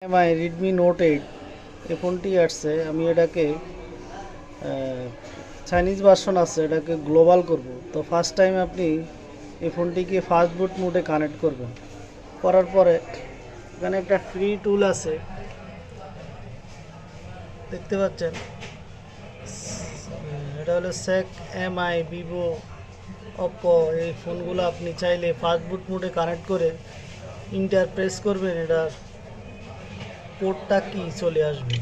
MI Redmi note 8 এই ফোনটি আসছে। আমি এটাকে চাইনিজ ভার্সন আছে, এটাকে গ্লোবাল করব। তো ফার্স্ট টাইম আপনি এই ফোনটিকে ফাস্ট বুট মোডে কানেক্ট করবেন। করার পরে এখানে একটা ফ্রি টুল আছে, দেখতে পাচ্ছেন। এটা হলো সেক, এমআই, ভিভো, ওপ্পো, এই ফোনগুলো আপনি চাইলে ফাস্ট বুট মোডে কানেক্ট করে ইন্টার প্রেস করবেন, এটার কোডটা কি চলে আসবে।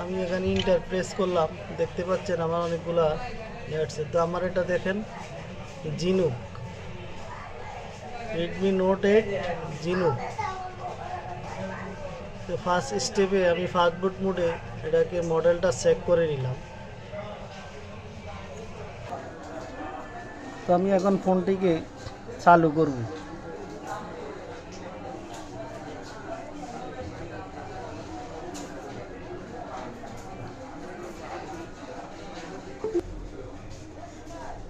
আমি এখানে ইন্টার প্রেস করলাম, দেখতে পাচ্ছেন আমার অনেকগুলা আসছে। তো আমার এটা দেখেন, জিনুক রেডমি নোট 8 জিনুক। তো ফার্স্ট স্টেপে আমি ফাস্ট বুট মোডে এটাকে মডেলটা চেক করে নিলাম। তো আমি এখন ফোনটিকে চালু করব।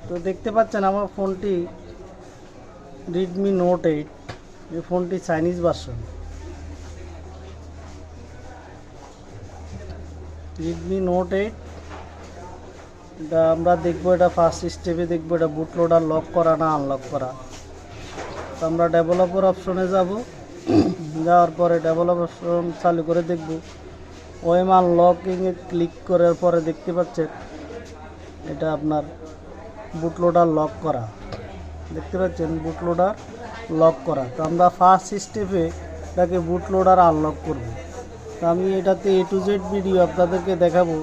তো দেখতে পাচ্ছেন আমার ফোনটি রেডমি নোট 8, এই ফোনটি চাইনিজ ভার্সন। রেডমি নোট 8 এটা আমরা দেখবো, এটা ফার্স্ট স্টেপে দেখবো এটা বুট লোডার লক করা না আনলক করা। তো আমরা ডেভেলপার অপশনে যাব, যাওয়ার পরে ডেভেলপার অপশন চালু করে দেখব। ওএম আনলকিংয়ে ক্লিক করার পরে দেখতে পাচ্ছেন এটা আপনার বুট লোডার লক করা, দেখতে পাচ্ছেন বুট লোডার লক করা। তো আমরা ফার্স্ট স্টেপে এটাকে বুট লোডার আনলক করব। তো আমি এটাতে A to Z ভিডিও আপনাদেরকে দেখাবো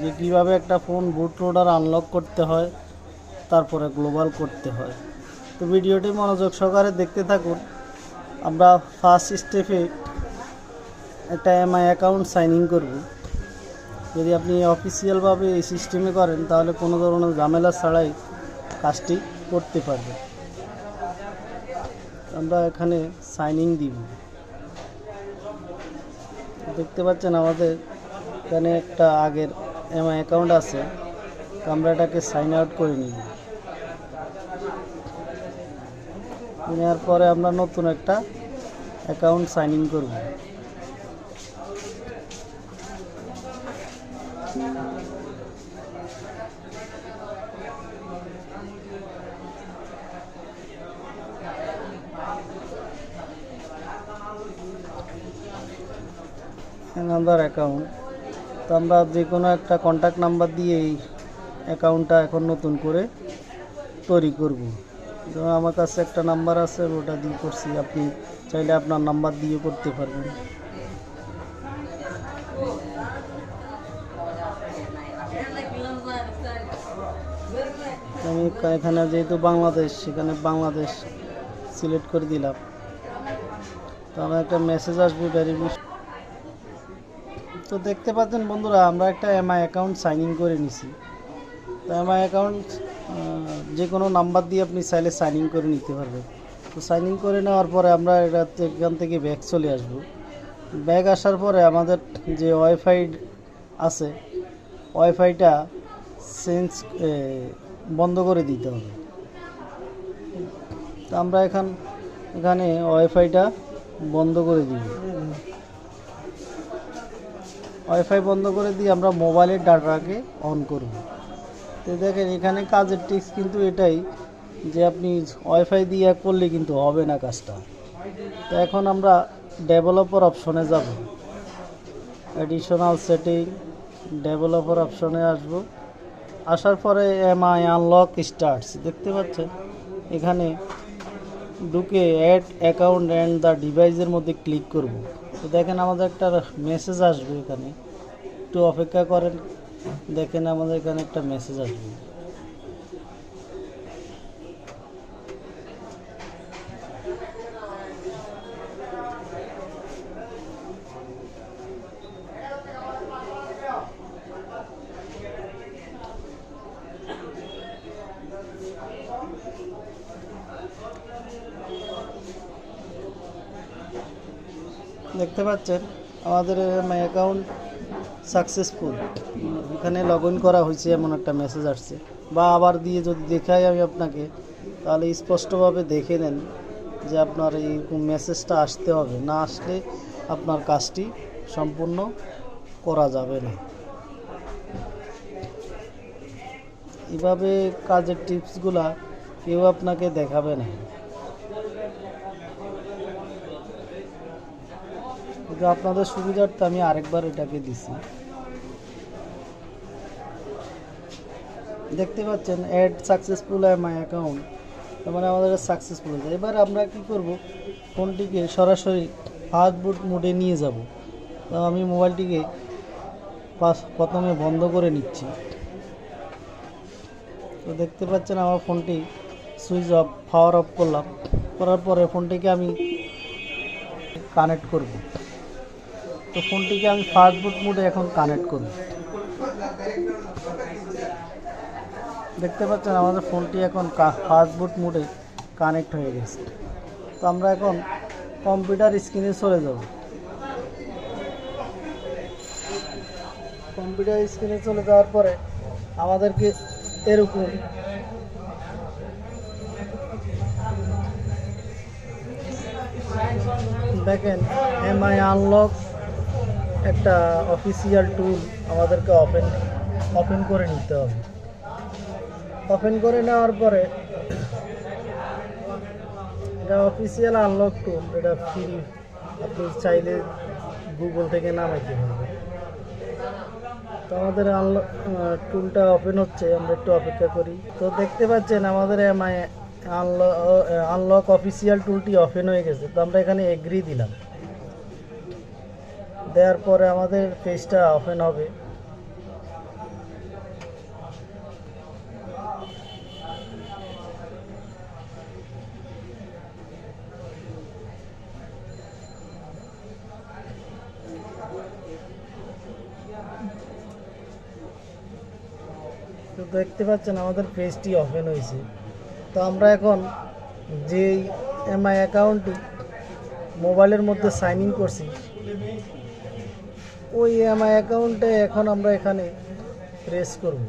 যে কিভাবে একটা ফোন বুট লোডার আনলক করতে হয়, তারপরে গ্লোবাল করতে হয়। তো ভিডিওটি মনোযোগ সহকারে দেখতে থাকুন। আমরা ফার্স্ট স্টেপে একটা এমআই অ্যাকাউন্ট সাইন ইন করব। যদি আপনি অফিসিয়ালভাবে এই সিস্টেমে করেন তাহলে কোনো ধরনের ঝামেলা ছাড়াই কাজটি করতে পারবে। আমরা এখানে সাইন ইন দিব, দেখতে পাচ্ছেন আমাদের এখানে একটা আগের এমআই অ্যাকাউন্ট আছে। তো আমরা এটাকে সাইন আউট করে নিব। নেওয়ার পরে আমরা নতুন একটা অ্যাকাউন্ট সাইন ইন করব। নাম্বার অ্যাকাউন্ট, তো আমরা যে কোনো একটা কন্ট্যাক্ট নাম্বার দিয়ে এই অ্যাকাউন্টটা এখন নতুন করে তৈরি করব। যেমন আমার কাছে একটা নাম্বার আছে, ওটা দিয়ে করছি, আপনি চাইলে আপনার নাম্বার দিয়ে করতে পারবেন। আমি এখানে যেহেতু বাংলাদেশ, সেখানে বাংলাদেশ সিলেক্ট করে দিলাম। তো আমার একটা মেসেজ আসবে ভেরিফিকেশন। তো দেখতে পাচ্ছেন বন্ধুরা, আমরা একটা এমআই অ্যাকাউন্ট সাইন ইন করে নিছি। তো এমআই অ্যাকাউন্ট যে কোনো নাম্বার দিয়ে আপনি চাইলে সাইন ইন করে নিতে পারবেন। তো সাইন ইন করে নেওয়ার পরে আমরা এখান থেকে ব্যাক চলে আসব। ব্যাক আসার পরে আমাদের যে ওয়াইফাই আছে, ওয়াইফাইটা চেঞ্জ বন্ধ করে দিতে হবে। তো আমরা এখানে ওয়াইফাইটা বন্ধ করে দিব। ওয়াইফাই বন্ধ করে দিয়ে আমরা মোবাইলের ডাটাকে অন করব। তো দেখেন এখানে কাজের টিপস কিন্তু এটাই যে আপনি ওয়াইফাই দিয়ে করলে কিন্তু হবে না কাজটা। তো এখন আমরা ডেভেলপার অপশনে যাব, অ্যাডিশনাল সেটিং, ডেভেলপার অপশনে আসব। আসার পরে এমআই আনলক স্টার্টস, দেখতে পাচ্ছেন এখানে ঢুকে অ্যাড অ্যাকাউন্ট অ্যান্ড দ্য ডিভাইসের মধ্যে ক্লিক করব। তো দেখেন আমাদের একটা মেসেজ আসবে, এখানে একটু অপেক্ষা করেন, দেখেন আমাদের এখানে একটা মেসেজ আসবে। দেখতে পাচ্ছেন আমাদের মাই অ্যাকাউন্ট সাকসেসফুল, এখানে লগ ইন করা হয়েছে এমন একটা মেসেজ আসছে। বা আবার দিয়ে যদি দেখাই আমি আপনাকে, তাহলে স্পষ্টভাবে দেখে নেন যে আপনার এই মেসেজটা আসতে হবে, না আসলে আপনার কাজটি সম্পূর্ণ করা যাবে না। এভাবে কাজের টিপসগুলা কেউ আপনাকে দেখাবে না। কিন্তু আপনাদের সুবিধার্থে আমি আরেকবার এটাকে দিছি। দেখতে পাচ্ছেন অ্যাড সাকসেসফুল মাই অ্যাকাউন্ট, তার মানে আমাদের সাকসেসফুল হয়েছে। এবার আমরা কি করব, ফোনটিকে সরাসরি ফাস্ট বুট মোডে নিয়ে যাব। তো আমি মোবাইলটিকে প্রথমে বন্ধ করে নিচ্ছি। তো দেখতে পাচ্ছেন আমার ফোনটি সুইচ অফ, পাওয়ার অফ করলাম। করার পরে ফোনটিকে আমি কানেক্ট করব। তো ফোনটিকে আমি ফাস্ট বুট মোডে এখন কানেক্ট করব। দেখতে পাচ্ছেন আমাদের ফোনটি এখন ফাস্ট বুট মোডে কানেক্ট হয়ে গেছে। তো আমরা এখন কম্পিউটার স্ক্রিনে চলে যাব। কম্পিউটার স্ক্রিনে চলে যাওয়ার পরে আমাদেরকে এরকম দেখেন এমআই আনলক একটা অফিসিয়াল টুল আমাদেরকে ওপেন করে নিতে হবে। ওপেন করে নেওয়ার পরে এটা অফিসিয়াল আনলক টুল, এটা ফ্রি, আপনি চাইলে গুগল থেকে নামাইতে পারবেন। তো আমাদের টুলটা ওপেন হচ্ছে, আমরা একটু অপেক্ষা করি। তো দেখতে পাচ্ছেন আমাদের এমআই আনলক অফিসিয়াল টুলটি ওপেন হয়ে গেছে। তো আমরা এখানে এগ্রি দিলাম। দেওয়ার পরে আমাদের পেজটা ওপেন হবে। তো দেখতে পাচ্ছেন আমাদের পেজটি ওপেন হয়েছে। তো আমরা এখন যেই এমআই অ্যাকাউন্টটি মোবাইলের মধ্যে সাইন ইন করছি, ওই এমআই অ্যাকাউন্টে এখন আমরা এখানে প্রেস করব।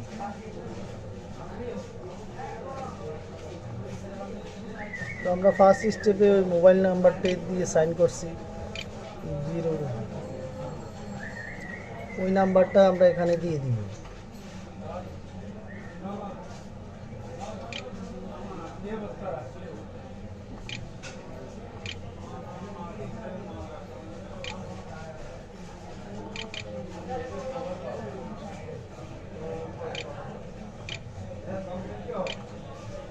তো আমরা ফার্স্ট স্টেপে ওই মোবাইল নাম্বারটি দিয়ে সাইন করছি 0, ওই নাম্বারটা আমরা এখানে দিয়ে দিব।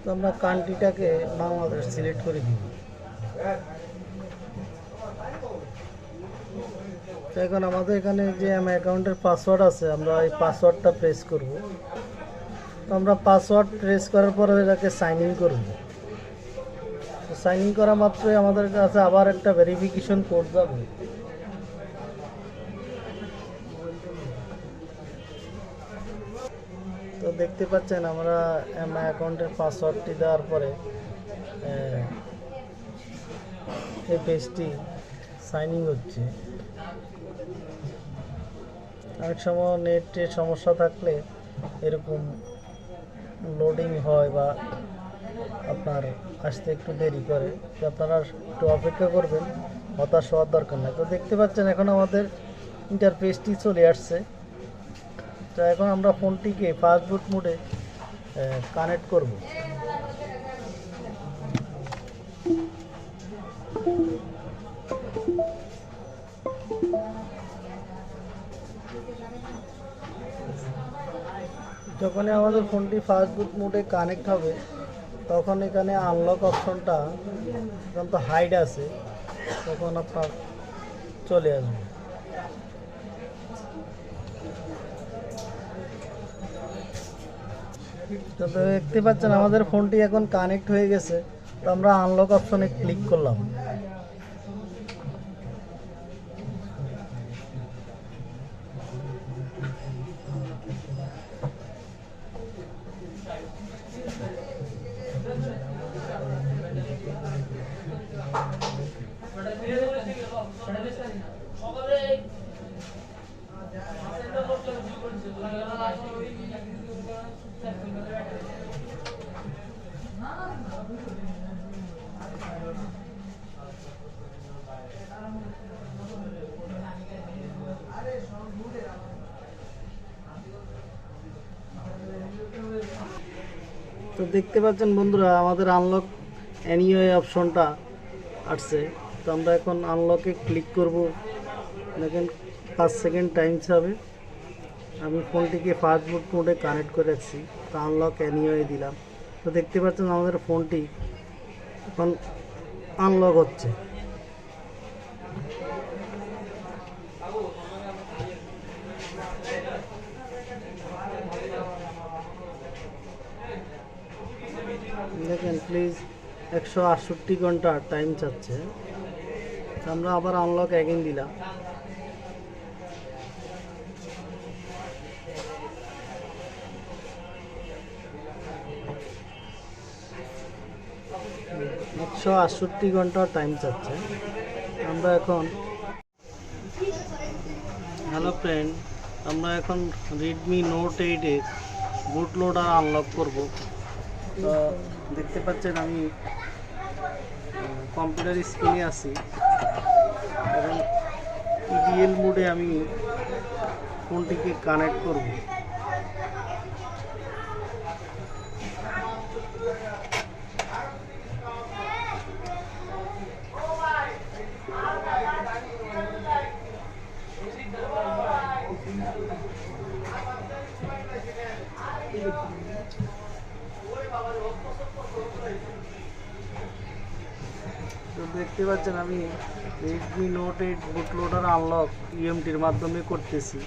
তো আমরা কান্ট্রিটাকে বাংলাদেশ সিলেক্ট করে দিব। তো এখন আমাদের এখানে যে আমার অ্যাকাউন্টের পাসওয়ার্ড আছে, আমরা এই পাসওয়ার্ডটা প্রেস করব। তো আমরা পাসওয়ার্ড প্রেস করার পরে এটাকে সাইন ইন করব। তো সাইন ইন করা মাত্রই আমাদের কাছে আবার একটা ভেরিফিকেশন কোড যাবে। তো দেখতে পাচ্ছেন আমরা আমার অ্যাকাউন্টের পাসওয়ার্ডটি দেওয়ার পরে এই পেজটি সাইন ইন হচ্ছে। অনেক সময় নেটের সমস্যা থাকলে এরকম লোডিং হয় বা আপনার আসতে একটু দেরি করে। তো আপনারা একটু অপেক্ষা করবেন, হতাশ হওয়ার দরকার নেই। তো দেখতে পাচ্ছেন এখন আমাদের ইন্টারফেসটি চলে আসছে। তো এখন আমরা ফোনটিকে ফাস্ট বুট মোডে কানেক্ট করব। যখনই আমাদের ফোনটি ফাস্ট বুট মোডে কানেক্ট হবে, তখন এখানে আনলক অপশনটা যখন তো হাইড আছে, তখন আপনার চলে আসবে। তো দেখতে পাচ্ছেন আমাদের ফোনটি এখন কানেক্ট হয়ে গেছে। তো আমরা আনলক অপশনে ক্লিক করলাম। তো দেখতে পাচ্ছেন বন্ধুরা, আমাদের আনলক এনিওয়ে অপশনটা আসছে। তো আমরা এখন আনলকে ক্লিক করব। দেখেন 5 সেকেন্ড টাইম যাবে। আমি ফোনটিকে ফাস্ট বুট মোডে কানেক্ট করে রাখছি। তো আনলক এনিওয়ে দিলাম। তো দেখতে পাচ্ছেন আমাদের ফোনটি এখন আনলক হচ্ছে। দেখেন প্লিজ 168 ঘন্টা টাইম চাচ্ছে। আমরা আবার আনলক অ্যাগেন দিলাম। একশো 68 ঘন্টা টাইম চাচ্ছে। আমরা এখন হ্যালো ফ্রেন্ড, আমরা এখন রেডমি নোট 8-এর বুট লোডার আনলক করব। তো দেখতে পাচ্ছেন আমি কম্পিউটার স্ক্রিনে আছি এবং ইডিএল মোডে আমি ফোনটিকে কানেক্ট করব। তো দেখতে পাচ্ছেন আমি Redmi note 8 boot loader unlock ইএমটির মাধ্যমে করতেছি।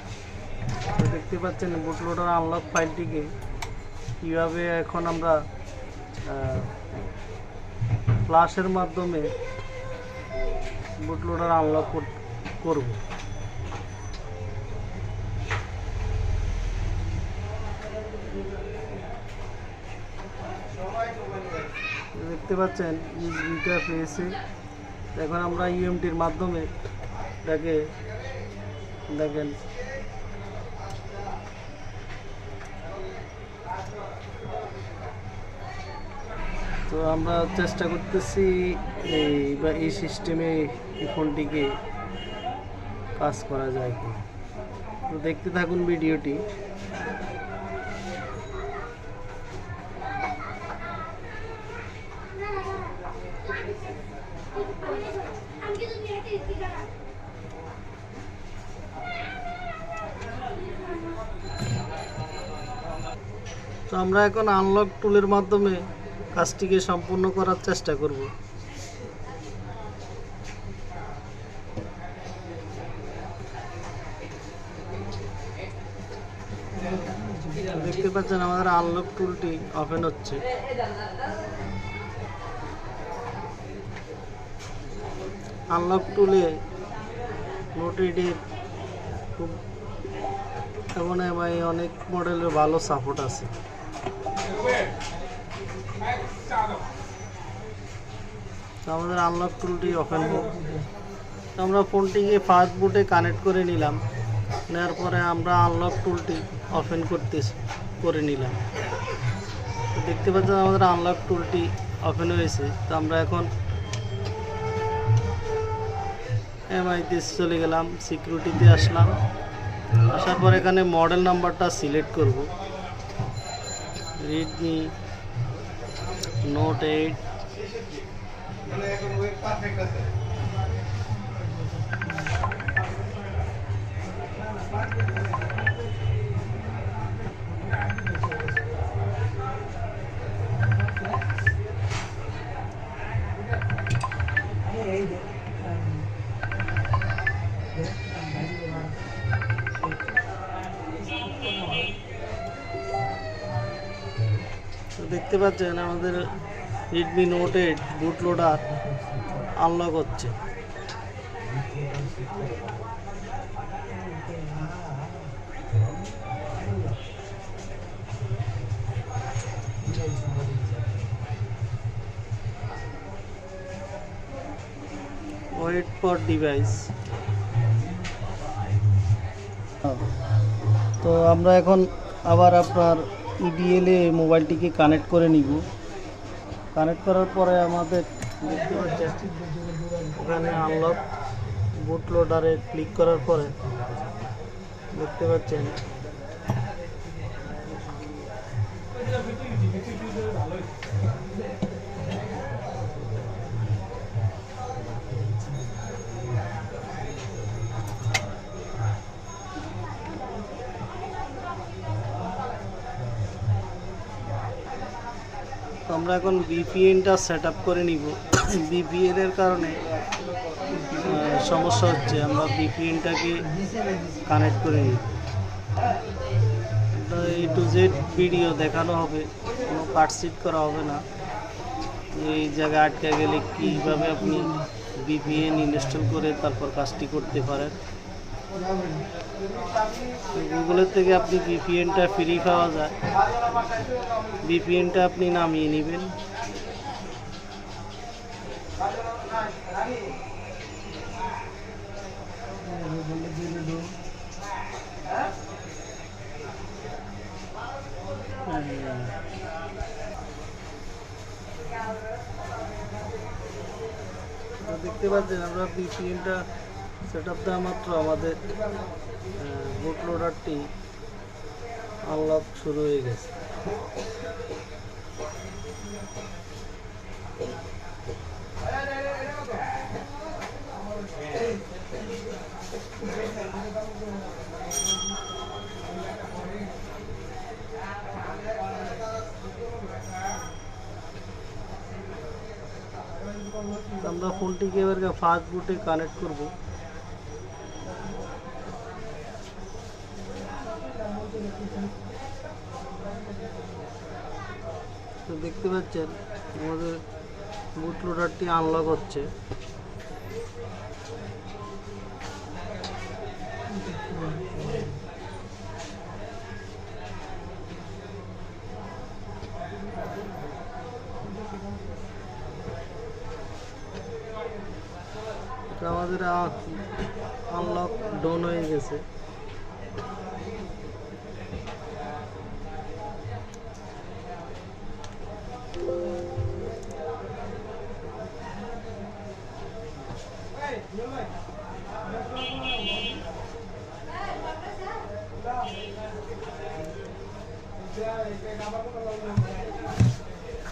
তো দেখতে পাচ্ছেন বুট লোডার আনলক ফাইলটিকে কীভাবে এখন আমরা ফ্ল্যাশের মাধ্যমে বুট লোডার আনলক করব। দেখতে পাচ্ছেন ইউএসবিটা পেয়েছে। এখন আমরা ইউএমটির মাধ্যমে এটাকে দেখেন তো আমরা চেষ্টা করতেছি এই সিস্টেমে এই ফোনটিকে কাজ করা যায় কি। তো দেখতে থাকুন ভিডিওটি। তো আমরা এখন আনলক টুলের মাধ্যমে কাজটিকে সম্পূর্ণ করার চেষ্টা করব। দেখতে পাচ্ছেন আমাদের আনলক টুলটি ওপেন হচ্ছে। আনলক টুলে নোট 8-এর খুব এবং এমআই অনেক মডেলের ভালো সাপোর্ট আছে। আমাদের আনলক টুলটি ওপেন হোক। আমরা ফোনটিকে ফাস্ট বুটে কানেক্ট করে নিলাম। নেওয়ার পরে আমরা আনলক টুলটি ওপেন করে নিলাম। দেখতে পাচ্ছেন আমাদের আনলক টুলটি ওপেন হয়েছে। তো আমরা এখন এমআইতে চলে গেলাম, সিকিউরিটিতে আসলাম। আসার পর এখানে মডেল নাম্বারটা সিলেক্ট করব, রেডমি নোট 8। তো দেখতে পাচ্ছেন আমাদের Redmi note 8 boot loader unlock হচ্ছে। Wait for device. তো আমরা এখন আবার আপনার ইডিএল এ মোবাইলটিকে কানেক্ট করে নিব। কানেক্ট করার পরে আমাদের দেখতে পাচ্ছেন এখানে আনলক বুট লোডারে ক্লিক করার পরে দেখতে পাচ্ছেন আমরা এখন ভিপিএনটা সেট আপ করে নিব। ভিপিএন এর কারণে সমস্যা হচ্ছে, আমরা ভিপিএনটাকে কানেক্ট করে নিই। A to Z ভিডিও দেখানো হবে, কোনো পার্টসিট করা হবে না। এই জায়গায় আটকে গেলে কীভাবে আপনি ভিপিএন ইনস্টল করে তারপর কাজটি করতে পারেন। গুগলের থেকে আপনি ভিপিএনটা ফ্রি পাওয়া যায়, ভিপিএনটা আপনি নামিয়ে নেবেন। দেখতে পাচ্ছেন আমরা ভিপিএনটা সেট আপ দেওয়া মাত্র আমাদের বুট লোডারটি আনলক শুরু হয়ে গেছে। আমরা ফোনটিকে এবার ফাস্ট বুটে কানেক্ট করব। তো দেখতে পাচ্ছেন আমাদের বুট লোডারটি আনলক হচ্ছে। আমাদের আনলক ডাউন হয়ে গেছে।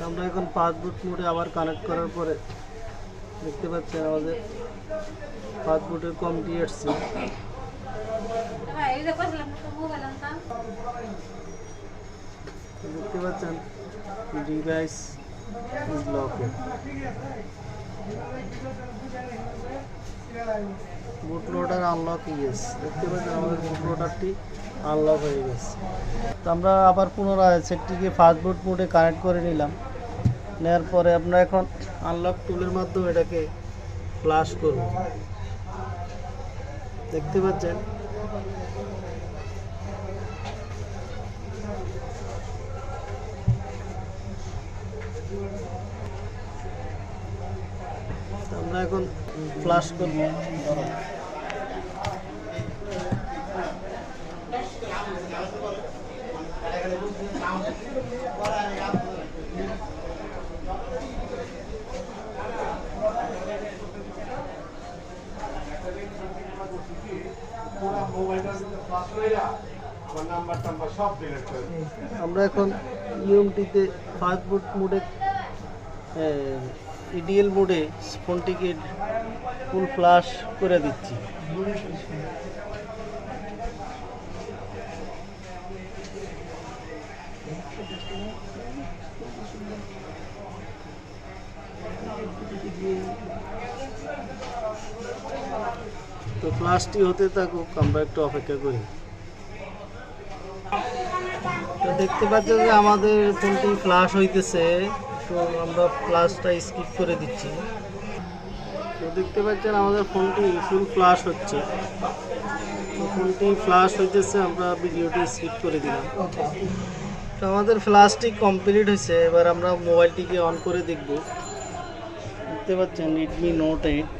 আমরা এখন 5 বুট মোডে আবার কানেক্ট করার পরে দেখতে পাচ্ছেন আমাদের 5 বুটের কমটি আসছে। দেখতে পাচ্ছেন device is locked. Boot loader unlock yes. দেখতে পাচ্ছেন আমাদের বুট লোডারটি আনলক হয়ে গেছে। তো আমরা আবার পুনরায় সেটটিকে ফাস্ট বুট মোডে কানেক্ট করে নিলাম। নেওয়ার পরে আমরা এখন আনলক টুলের মাধ্যমে এটাকে ফ্লাশ করব। দেখতে পাচ্ছেন আমরা এখন ফ্লাশ করব। আমরা এখন ইউএমটিতে ফাস্ট বুট মোডে ইডিএল মোডে ফোনটিকে ফুল ফ্লাশ করে দিচ্ছি। তো ফ্লাশটি হতে থাকুক, আমরা একটু অপেক্ষা করি। তো দেখতে পাচ্ছেন যে আমাদের ফোনটি ফ্লাশ হইতেছে, তো আমরা ফ্লাশটা স্কিপ করে দিচ্ছি। তো দেখতে পাচ্ছেন আমাদের ফোনটি ফুল ফ্লাশ হচ্ছে। তো ফোনটি ফ্লাশ হইতেছে, আমরা ভিডিওটি স্কিপ করে দিলাম। তো আমাদের ফ্লাশটি কমপ্লিট হয়েছে। এবার আমরা মোবাইলটিকে অন করে দেখব। দেখতে পাচ্ছেন রেডমি নোট 8।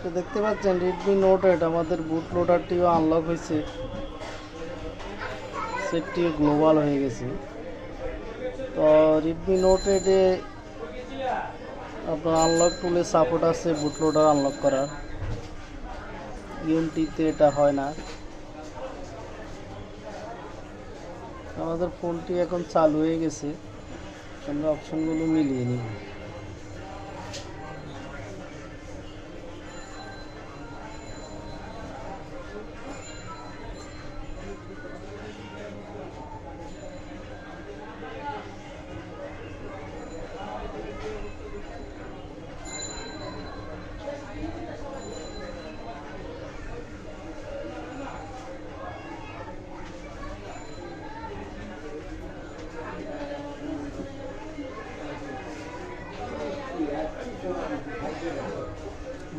তো দেখতে পাচ্ছেন রেডমি নোট 8 আমাদের বুট লোডারটিও আনলক হয়েছে, সেটটিও গ্লোবাল হয়ে গেছে। তো রেডমি নোট 8-এ আপনার আনলক টুলে সাপোর্ট আছে বুট লোডার আনলক করার, ইউএমটিতে এটা হয় না। আমাদের ফোনটি এখন চালু হয়ে গেছে। আমরা অপশনগুলো মিলিয়ে নিব।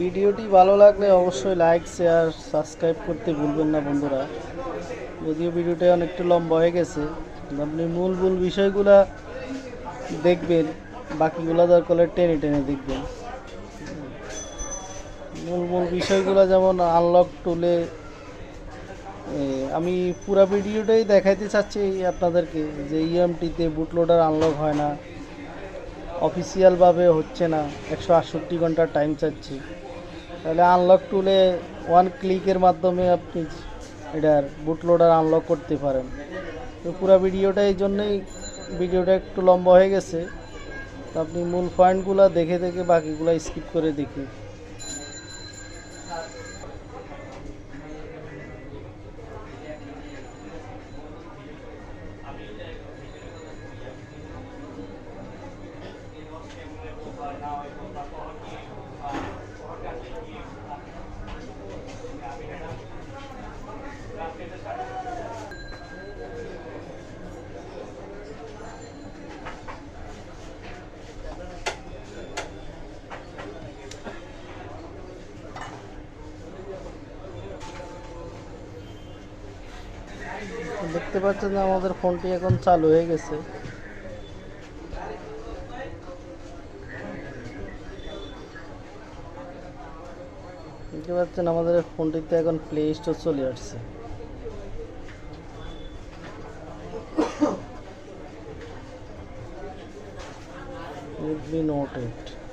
ভিডিওটি ভালো লাগলে অবশ্যই লাইক শেয়ার সাবস্ক্রাইব করতে ভুলবেন না বন্ধুরা। যদিও ভিডিওটা অনেকটা লম্বা হয়ে গেছে, আপনি মূল বিষয়গুলা দেখবেন, বাকিগুলো দরকার টেনে টেনে দেখবেন। মূল বিষয়গুলো যেমন আনলক টুলে আমি পুরো ভিডিওটাই দেখাইতে চাচ্ছি আপনাদেরকে যে ইএমটিতে বুটলোডার আনলক হয় না, অফিসিয়ালভাবে হচ্ছে না, 168 ঘন্টা টাইম চাচ্ছি। তাহলে আনলক টুলে ওয়ান ক্লিকের মাধ্যমে আপনি এটার বুটলোডার আনলক করতে পারেন। তো পুরো ভিডিওটা এই জন্যই ভিডিওটা একটু লম্বা হয়ে গেছে, তো আপনি মূল পয়েন্টগুলো দেখে দেখে বাকিগুলো স্কিপ করে দেখি। দেখতে পাচ্ছেন যে আমাদের ফোনটি এখন চালু হয়ে গেছে। দেখতে পাচ্ছেন আমাদের ফোনটিতে এখন প্লে স্টোর চলে আসছে। Redmi Note 8